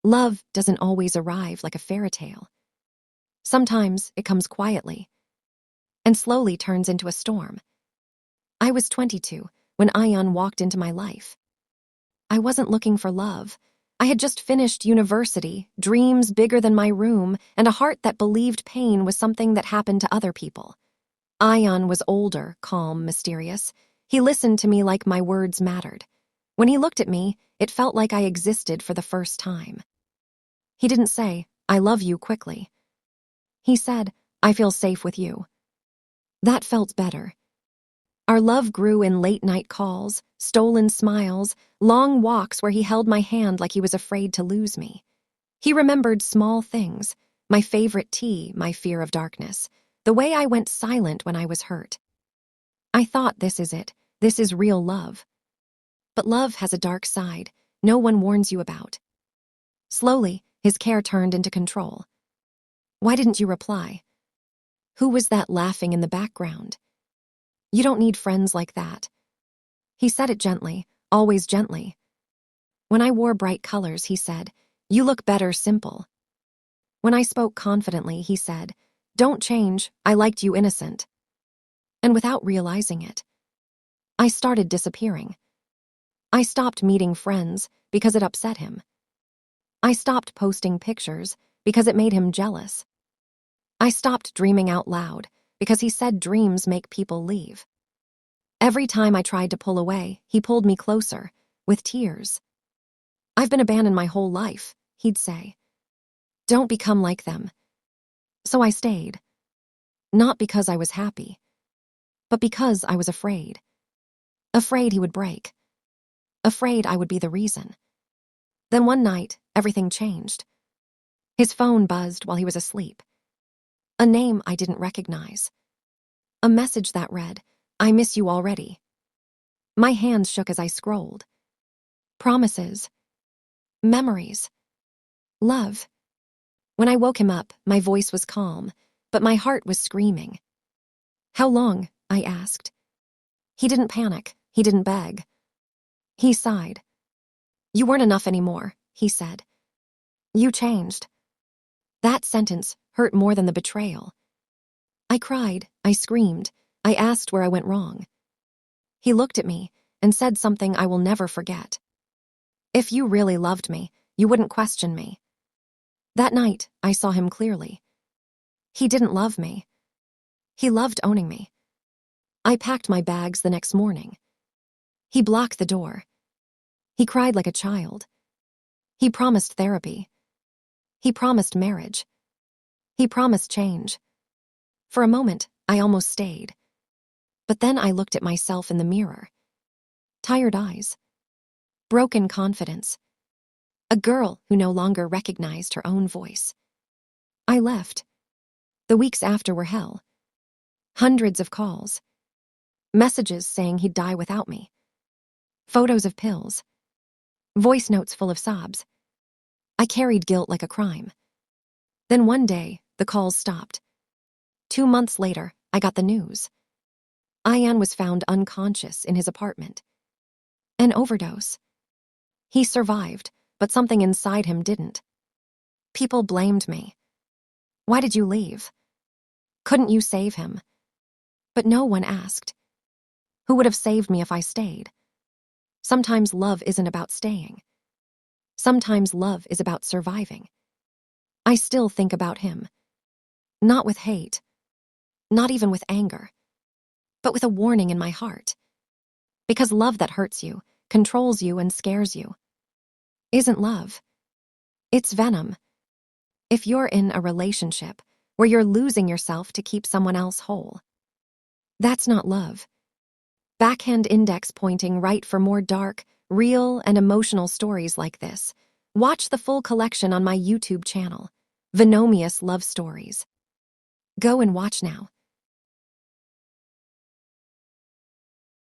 Love doesn't always arrive like a fairy tale. Sometimes it comes quietly and slowly turns into a storm. I was 22 when Ion walked into my life. I wasn't looking for love. I had just finished university, dreams bigger than my room, and a heart that believed pain was something that happened to other people. Ion was older, calm, mysterious. He listened to me like my words mattered. When he looked at me, it felt like I existed for the first time. He didn't say, "I love you," quickly. He said, "I feel safe with you." That felt better. Our love grew in late-night calls, stolen smiles, long walks where he held my hand like he was afraid to lose me. He remembered small things, my favorite tea, my fear of darkness, the way I went silent when I was hurt. I thought, this is it. This is real love. But love has a dark side no one warns you about. Slowly, his care turned into control. "Why didn't you reply? Who was that laughing in the background? You don't need friends like that." He said it gently, always gently. When I wore bright colors, he said, "You look better simple." When I spoke confidently, he said, "Don't change, I liked you innocent." And without realizing it, I started disappearing. I stopped meeting friends because it upset him. I stopped posting pictures because it made him jealous. I stopped dreaming out loud because he said dreams make people leave. Every time I tried to pull away, he pulled me closer, with tears. "I've been abandoned my whole life," he'd say. "Don't become like them." So I stayed. Not because I was happy, but because I was afraid. Afraid he would break. Afraid I would be the reason. Then one night, everything changed. His phone buzzed while he was asleep. A name I didn't recognize. A message that read, "I miss you already." My hands shook as I scrolled. Promises. Memories. Love. When I woke him up, my voice was calm, but my heart was screaming. "How long?" I asked. He didn't panic. He didn't beg. He sighed. "You weren't enough anymore," he said. "You changed." That sentence hurt more than the betrayal. I cried, I screamed, I asked where I went wrong. He looked at me and said something I will never forget. "If you really loved me, you wouldn't question me." That night, I saw him clearly. He didn't love me. He loved owning me. I packed my bags the next morning. He blocked the door. He cried like a child. He promised therapy. He promised marriage. He promised change. For a moment, I almost stayed. But then I looked at myself in the mirror. Tired eyes. Broken confidence. A girl who no longer recognized her own voice. I left. The weeks after were hell. Hundreds of calls. Messages saying he'd die without me. Photos of pills. Voice notes full of sobs. I carried guilt like a crime. Then one day, the calls stopped. 2 months later, I got the news. Ian was found unconscious in his apartment. An overdose. He survived, but something inside him didn't. People blamed me. "Why did you leave? Couldn't you save him?" But no one asked. Who would have saved me if I stayed? Sometimes love isn't about staying. Sometimes love is about surviving. I still think about him. Not with hate. Not even with anger. But with a warning in my heart. Because love that hurts you, controls you, and scares you isn't love. It's venom. If you're in a relationship where you're losing yourself to keep someone else whole, that's not love. Backhand index pointing right for more dark, real, and emotional stories like this. Watch the full collection on my YouTube channel, Venomious Love Stories. Go and watch now.